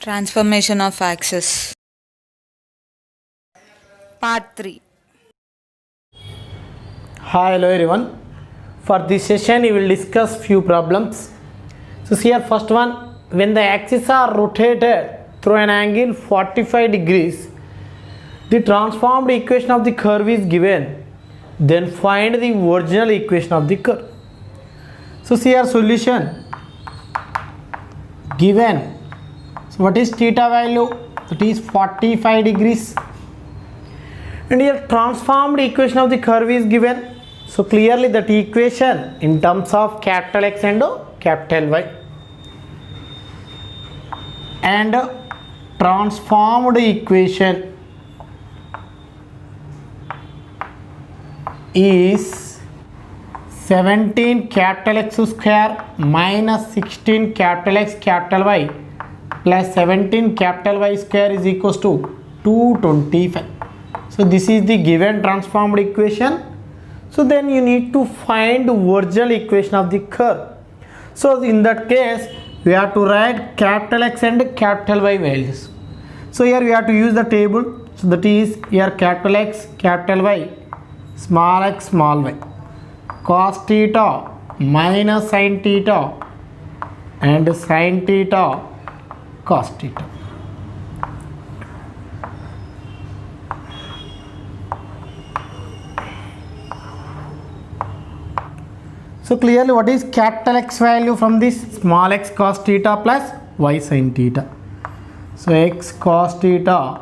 Transformation of axis. Part 3. Hi, hello everyone. For this session, we will discuss few problems. So here first one, when the axes are rotated through an angle 45 degrees, the transformed equation of the curve is given. Then find the original equation of the curve. So see our solution given. So what is theta value? That is 45 degrees. And here transformed equation of the curve is given. So clearly that equation in terms of capital X and capital Y. And transformed equation is 17 capital X square minus 16 capital X capital Y plus 17 capital Y square is equals to 225. So this is the given transformed equation. So then you need to find the original equation of the curve. So in that case we have to write capital X and capital Y values. So here we have to use the table. So that is here capital X, capital Y, small x, small y, cos theta minus sin theta and sin theta cos theta. So clearly what is capital X value from this? Small x cos theta plus y sin theta. So x cos theta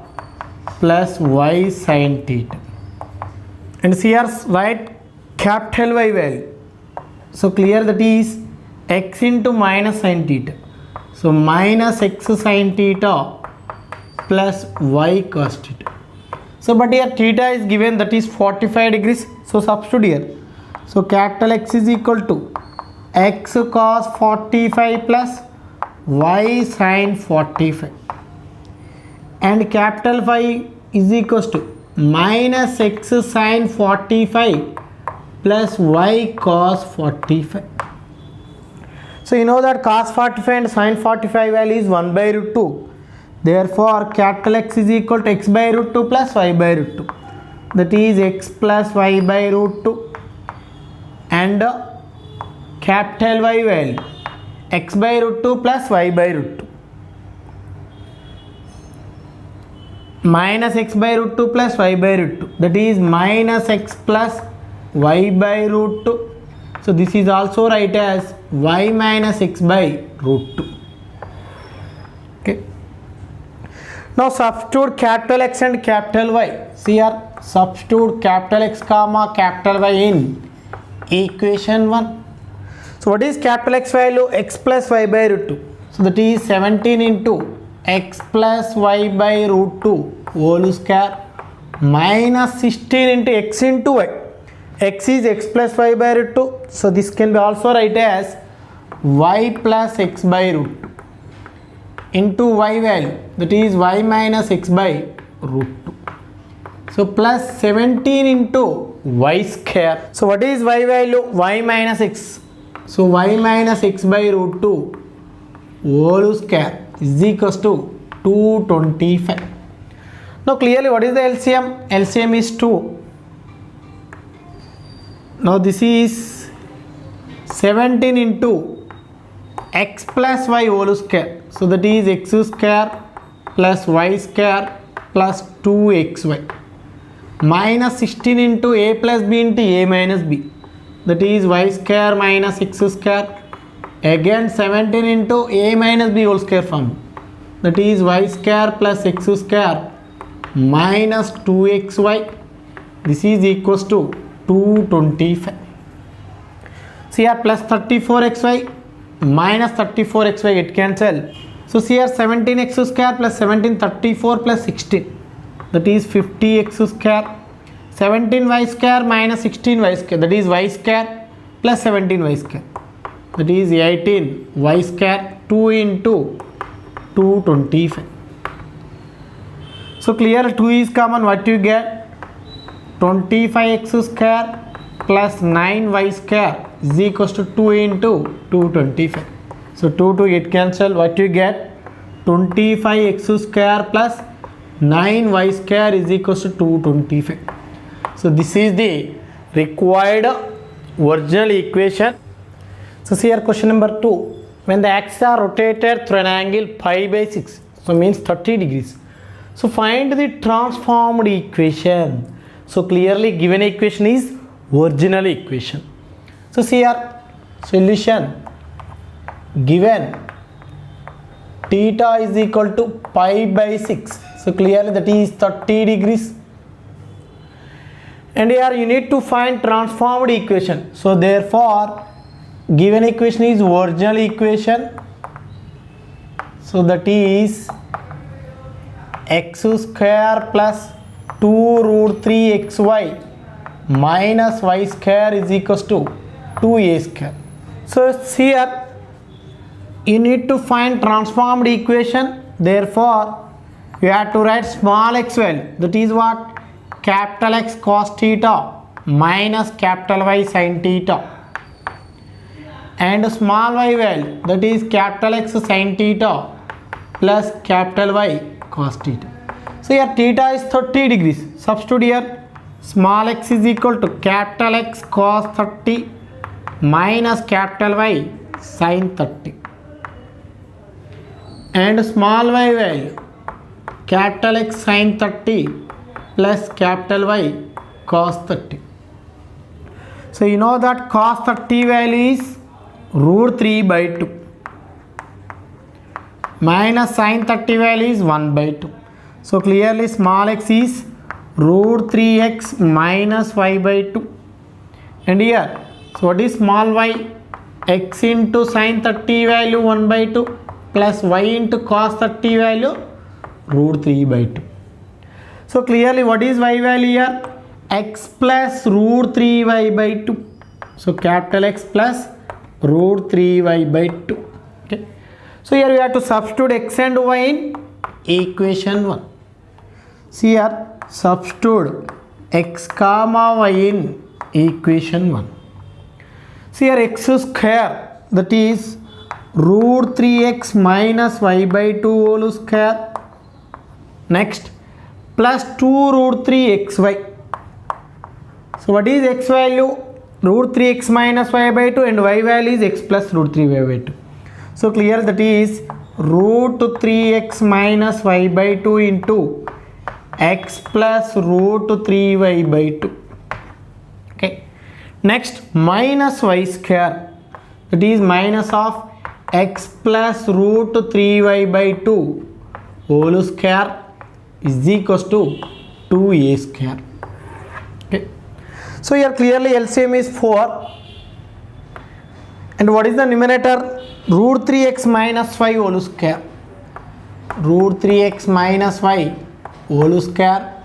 plus y sin theta. And here write capital Y value. So clear that is x into minus sin theta. So minus x sin theta plus y cos theta. So but here theta is given, that is 45 degrees. So substitute here. So capital X is equal to x cos 45 plus y sin 45. And capital Y is equals to minus x sin 45 plus y cos 45. So you know that cos 45 and sin 45 value is 1 by root 2. Therefore capital X is equal to x by root 2 plus y by root 2. That is x plus y by root 2. And capital Y value x by root 2 plus y by root 2. Minus x by root 2 plus y by root 2. That is minus x plus y by root 2. So this is also write as y minus x by root 2. Okay. Now substitute capital X and capital Y. See here, substitute capital X comma capital Y in equation 1. So what is capital X value? X plus y by root 2. So that is 17 into x plus y by root 2 whole square minus 16 into x into y. X is x plus y by root 2. So this can be also write as y plus x by root 2 into y value, that is y minus x by root 2. So plus 17 into y square. So what is y value? Y minus x. So y minus x by root 2 whole square is equals to 225. Now clearly what is the LCM? LCM is 2. Now this is 17 into x plus y whole square. So that is x square plus y square plus 2xy. Minus 16 into a plus b into a minus b. That is y square minus x square. Again 17 into a minus b whole square form. That is y square plus x square minus 2xy. This is equals to 225. See here plus 34xy minus 34xy get cancel. So see here 17x square plus 17 34 plus 16. That is 50x square. 17y square minus 16y square. That is y square plus 17y square. That is 18y square. 2 into 225. So clear 2 is common. What you get? 25x square plus 9y square is equals to 2 into 225. So 2 get cancelled. What you get? 25x square plus 9y square is equals to 225. So this is the required original equation. So see here question number 2. When the axes are rotated through an angle pi by 6, so means 30 degrees. So find the transformed equation. So clearly given equation is original equation. So see here solution. Given theta is equal to pi by 6. So clearly that is 30 degrees. And here you need to find transformed equation. So therefore given equation is original equation. So that is x square plus 2 root 3 xy minus y square is equals to 2a square. So here you need to find transformed equation. Therefore you have to write small x value, that is what, capital X cos theta minus capital Y sin theta, and small y value, that is capital X sin theta plus capital Y cos theta. So here theta is 30 degrees. Substitute here small x is equal to capital X cos 30 minus capital Y sin 30, and small y value capital X sin 30 plus capital Y cos 30. So you know that cos 30 value is root 3 by 2 minus sin 30 value is 1 by 2. So clearly small x is root 3x minus y by 2. And here, so what is small y? X into sin 30 value 1 by 2 plus y into cos 30 value root 3 by 2. So clearly what is y value here? X plus root 3y by 2. So capital X plus root 3y by 2. Okay. So here we have to substitute x and y in equation 1. See here, substitute x comma y in equation 1. See here x square, that is root 3x minus y by 2 whole square. Next plus 2 root 3xy. So what is x value? Root 3x minus y by 2, and y value is x plus root 3y by 2. So clear, that is root 3x minus y by 2 into x plus root 3y by 2. Okay. Next minus y square, that is minus of x plus root 3y by 2 whole square is equals to 2a square. Okay. So here clearly LCM is 4. And what is the numerator? Root 3x minus y whole square. Root 3x minus y whole square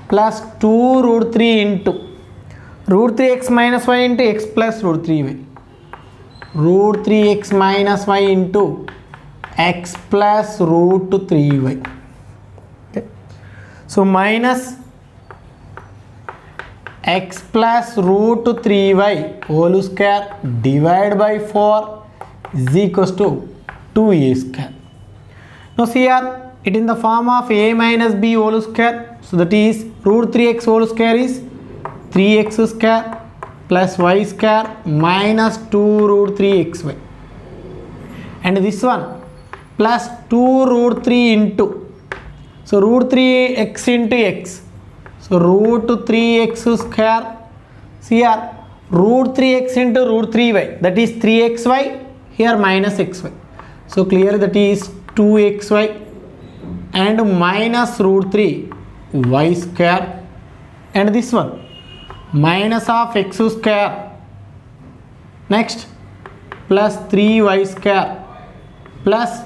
plus 2 root 3 into root 3x minus y into x plus root 3y. Root 3x minus y into x plus root 3y. Okay. So minus x plus root 3y whole square divided by 4 is equals to 2a square. Now see here, it in the form of a minus b whole square. So that is root 3x whole square is 3x square plus y square minus 2 root 3xy. And this one plus 2 root 3 into, so root 3x into x. So root 3x square. See here, root 3x into root 3y, that is 3xy, here minus xy. So clearly that is 2xy and minus root 3 y square, and this one minus of x square. Next plus 3y square plus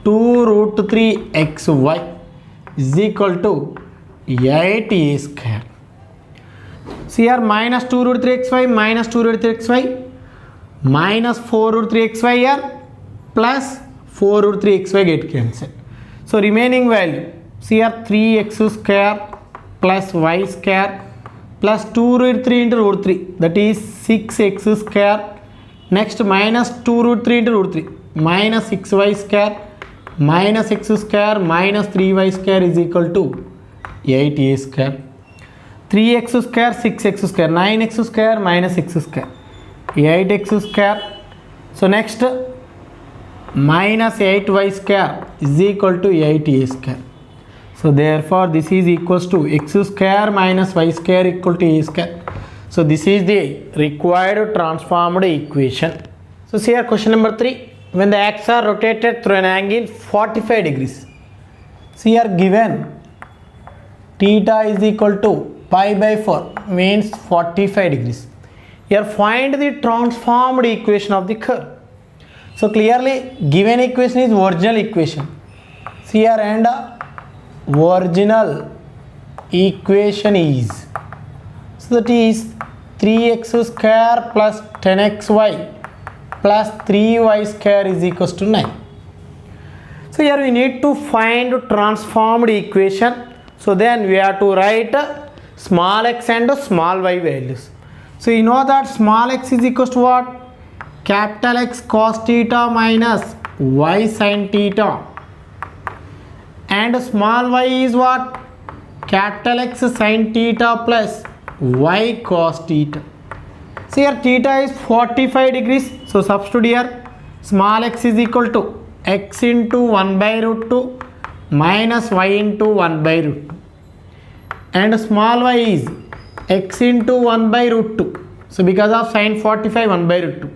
2 root 3 xy is equal to 8a square. See here, minus 2 root 3 xy minus 2 root 3 xy minus 4 root 3 xy here plus 4 root 3 xy get cancelled. So remaining value, see here 3x square plus y square plus 2 root 3 into root 3, that is 6x square. Next minus 2 root 3 into root 3 minus 6y square minus x square minus 3y square is equal to 8a square. 3x square 6x square, 9x square minus x square, 8x square. So next minus 8y square is equal to 8a square. So therefore this is equals to x square minus y square equal to a square. So this is the required transformed equation. So see here question number 3. When the axes are rotated through an angle 45 degrees. See here given theta is equal to pi by 4 means 45 degrees. Here find the transformed equation of the curve. So clearly given equation is original equation. See here, and original equation is, so that is 3x square plus 10xy plus 3y square is equals to 9. So here we need to find transformed equation. So then we have to write small x and small y values. So you know that small x is equals to what? Capital X cos theta minus y sin theta, and small y is what? Capital X sin theta plus y cos theta. So here theta is 45 degrees. So substitute here small x is equal to x into 1 by root 2 minus y into 1 by root 2. And small y is x into 1 by root 2. So because of sin 45, 1 by root 2.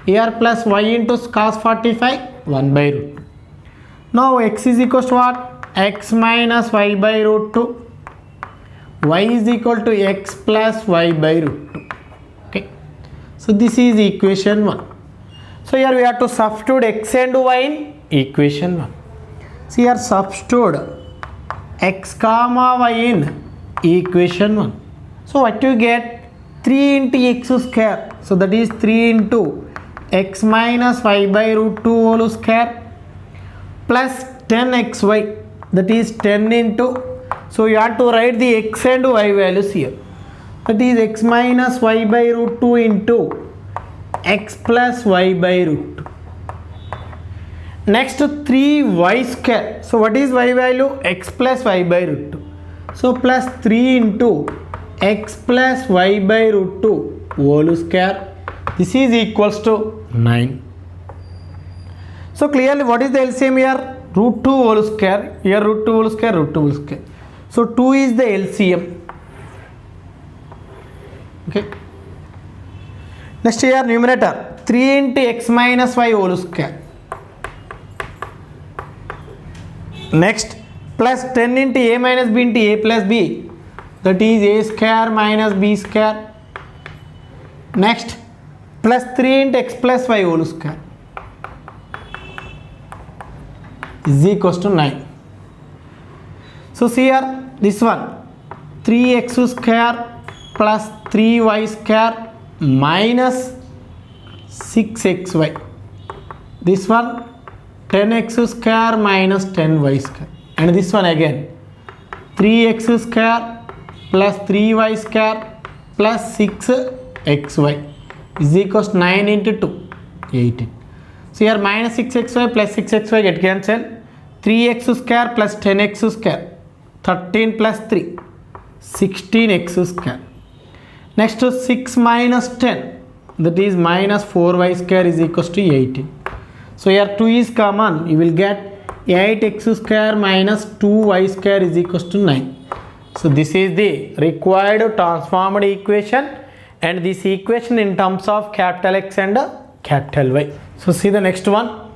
Here plus y into cos 45, 1 by root 2. Now x is equal to what? X minus y by root 2. Y is equal to x plus y by root 2. Okay. So this is equation 1. So here we have to substitute x and y in equation 1. So here substitute x comma y in equation 1. So what you get? 3 into x square. So that is 3 into x minus y by root 2 whole square plus 10xy, that is 10 into, so you have to write the x and y values here, that is x minus y by root 2 into x plus y by root 2. Next 3y square. So what is y value? X plus y by root 2. So plus 3 into x plus y by root 2 whole square. This is equals to 9. So clearly what is the LCM here? Root 2 whole square. Here root 2 whole square, root 2 whole square. So 2 is the LCM. Okay. Next here numerator 3 into x minus y whole square. Next plus 10 into a minus b into a plus b, that is a square minus b square. Next plus 3 into x plus y whole square is equals to 9. So see here this one 3x square plus 3y square minus 6xy. This one 10x square minus 10y square. And this one again 3x square plus 3y square plus 6xy is equals to 9 into 2, 18. So here minus 6xy plus 6xy get cancelled. 3x square plus 10x square, 13 plus 3, 16x square. Next 6 minus 10, that is minus 4y square is equals to 18. So here 2 is common, you will get 8x square minus 2y square is equals to 9. So this is the required transformed equation, and this equation in terms of capital X and capital Y. So see the next one.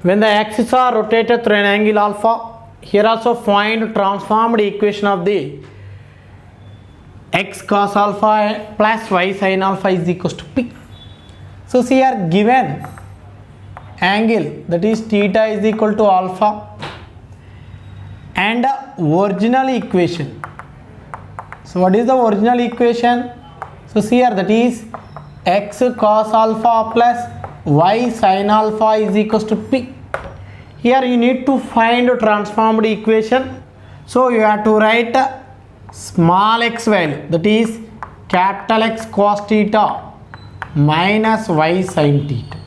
When the axes are rotated through an angle alpha, here also find transformed equation of the x cos alpha plus y sin alpha is equals to p. So see here given angle, that is theta is equal to alpha, and original equation. So what is the original equation? So see here, that is x cos alpha plus y sin alpha is equals to p. Here you need to find a transformed equation. So you have to write small x value, that is capital X cos theta minus y sin theta,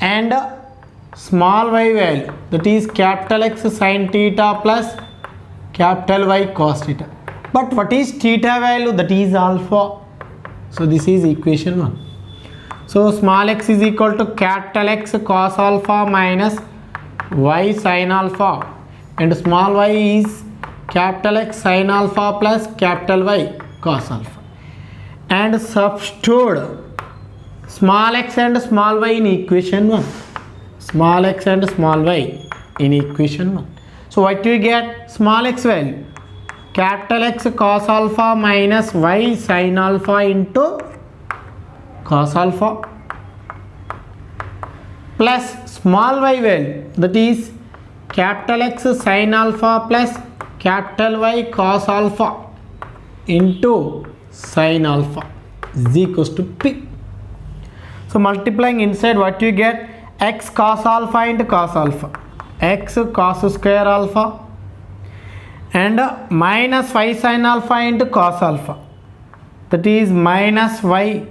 and small y value, that is capital X sin theta plus capital Y cos theta. But what is theta value? That is alpha. So this is equation 1. So small x is equal to capital X cos alpha minus y sin alpha, and small y is capital X sin alpha plus capital Y cos alpha. And substitute small x and small y in equation 1. Small x and small y in equation 1. So what do you get? Small x value capital X cos alpha minus y sin alpha into cos alpha plus small y value, that is capital X sin alpha plus capital Y cos alpha into sin alpha is equals to P. So multiplying inside, what you get? X cos alpha into cos alpha, x cos square alpha, and minus y sin alpha into cos alpha, that is minus y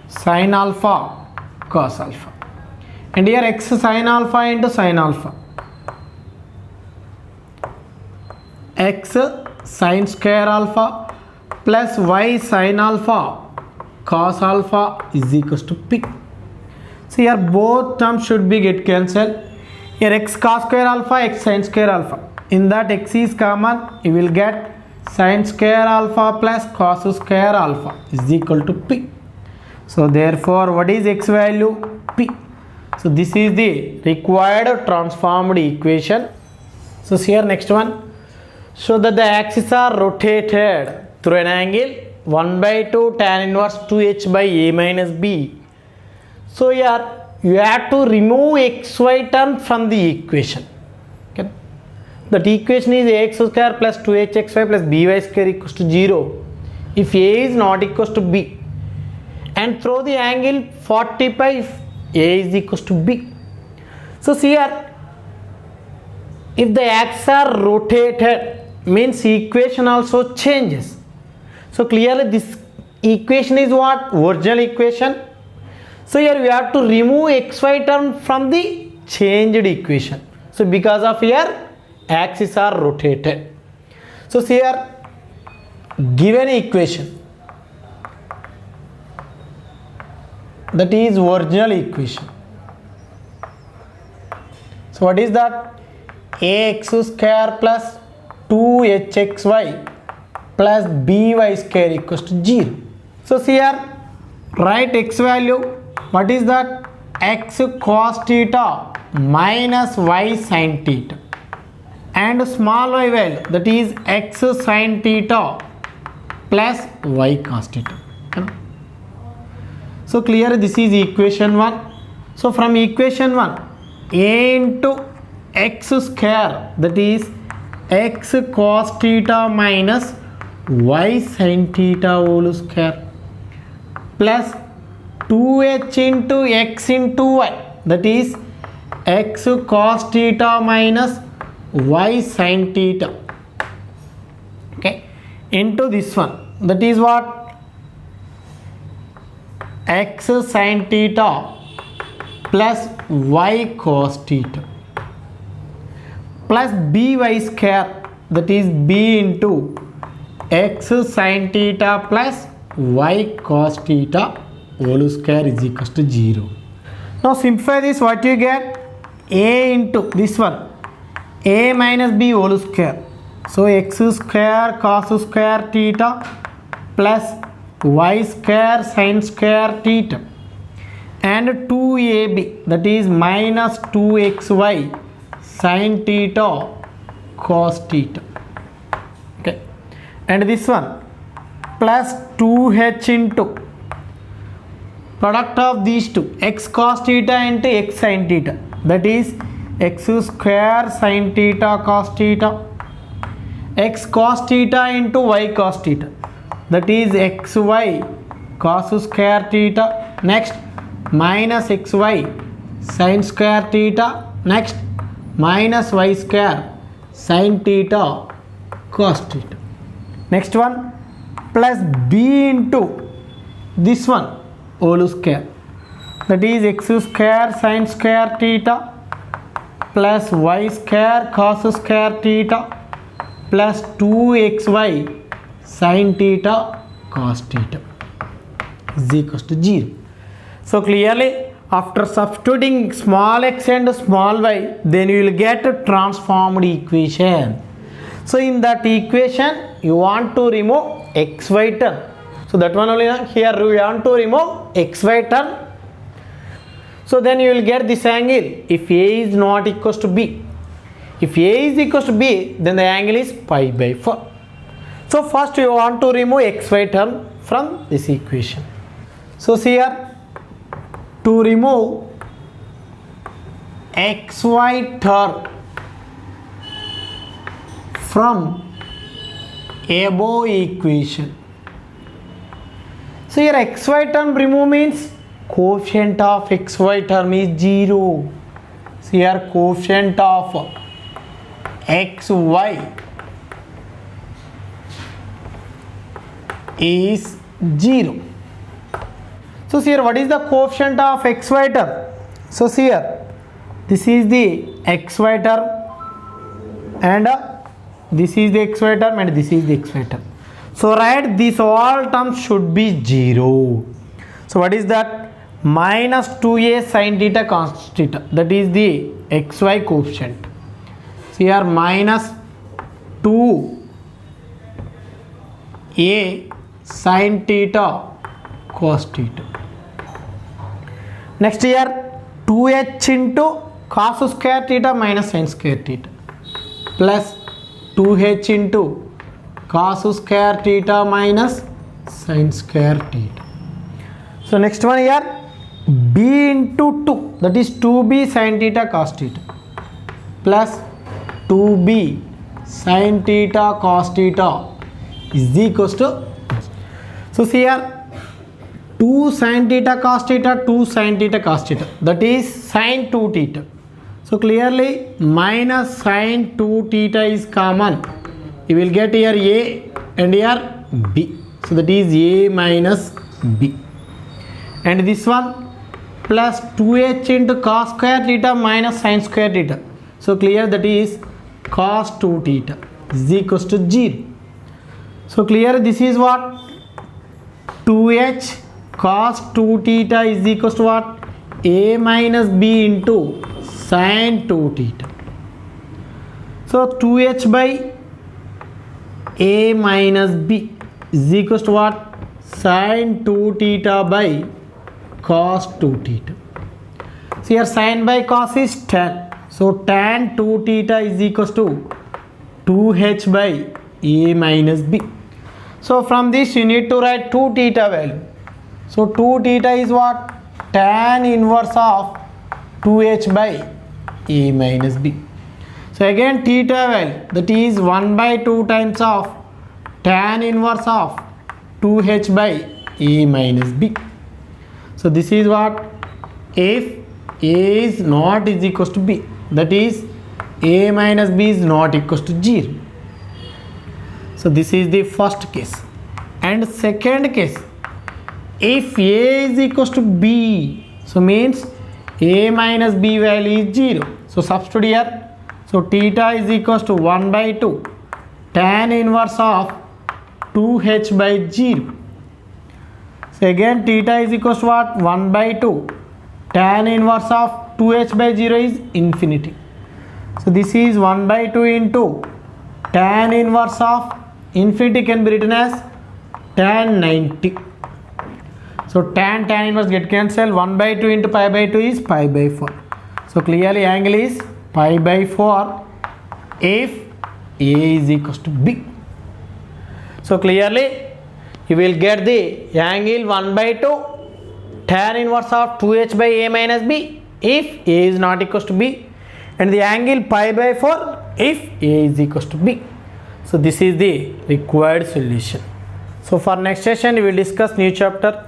sin alpha cos alpha, and here x sin alpha into sin alpha, x sin square alpha plus y sin alpha cos alpha is equals to P. So here both terms should be get cancelled. Here x cos square alpha, x sin square alpha. In that x is common, you will get sin square alpha plus cos square alpha is equal to P. So therefore, what is x value? P. So this is the required transformed equation. So here next one. So that the axes are rotated through an angle 1/2 tan inverse 2h by a minus b. So here you have to remove xy term from the equation. Okay. That equation is ax square plus 2hxy plus by square equals to 0 if a is not equals to b, and throw the angle 45 a is equals to b. So see here, if the axes are rotated means equation also changes. So clearly this equation is what? Original equation. So here we have to remove xy term from the changed equation. So because of here axes are rotated. So see here, given equation, that is original equation. So what is that? Ax square plus 2hxy plus by square equals to 0. So see here, write x value. What is that? X cos theta minus y sin theta, and small y value, that is x sin theta plus y cos theta. So clear, this is equation 1. So from equation 1, a into x square, that is x cos theta minus y sin theta whole square plus 2h into x into y, that is x cos theta minus y sin theta, okay, into this one, that is what? X sin theta plus y cos theta plus by square, that is b into x sin theta plus y cos theta whole square is equals to 0. Now simplify this, what you get? A into this one, a minus b whole square. So x square cos square theta plus y square sin square theta, and 2ab, that is minus 2xy sin theta cos theta, okay, and this one plus 2h into product of these two, x cos theta into x sin theta, that is x square sin theta cos theta, x cos theta into y cos theta, that is xy cos square theta, next minus xy sin square theta, next minus y square sin theta cos theta, next one plus b into this one whole square. that is x square sin square theta plus y square cos square theta plus 2xy sin theta cos theta is equals to 0. So clearly after substituting small x and small y, then you will get a transformed equation. So in that equation you want to remove xy term. So that one only, here we want to remove xy term. So then you will get this angle if A is not equals to B. If A is equals to B, then the angle is pi by 4. So first you want to remove xy term from this equation. So here to remove xy term from above equation. So here xy term remove means coefficient of xy term is 0. So here coefficient of xy is 0. So here what is the coefficient of xy term? So here this is the xy term and this is the xy term and this is the xy term. So write these all terms should be 0. So what is that? Minus 2a sin theta cos theta, that is the xy coefficient. So here minus 2a sin theta cos theta. Next here 2h into cos square theta minus sin square theta plus 2h into cos square theta minus sin square theta. So next one here b into 2, that is 2b sin theta cos theta plus 2b sin theta cos theta is equals to, so see here 2 sin theta cos theta, 2 sin theta cos theta, that is sin 2 theta. So clearly minus sin 2 theta is common. You will get here a and here b. So that is a minus b. And this one plus 2h into cos square theta minus sin square theta. So clear that is cos 2 theta is equals to 0. So clear this is what? 2h cos 2 theta is equals to what? A minus b into sin 2 theta. So 2h by a minus b is equals to what? Sin 2 theta by cos 2 theta. So here sin by cos is tan. So tan 2 theta is equals to 2h by a minus b. So from this you need to write 2 theta value. So 2 theta is what? Tan inverse of 2h by a minus b. So again theta value, that is 1 by 2 times of tan inverse of 2h by a minus b. So this is what? If a is not is equals to b, that is a minus b is not equals to 0. So this is the first case. And second case, if a is equals to b, so means a minus b value is 0. So substitute here. So theta is equals to 1 by 2 tan inverse of 2h by 0. So again theta is equals to what? 1 by 2 tan inverse of 2h by 0 is infinity. So this is 1 by 2 into tan inverse of infinity can be written as tan 90. So tan inverse get cancelled. 1 by 2 into pi by 2 is pi by 4. So clearly angle is pi by 4 if a is equals to b. So clearly you will get the angle 1 by 2 tan inverse of 2h by a minus b if a is not equals to b, and the angle pi by 4 if a is equals to b. So this is the required solution. So for next session we will discuss new chapter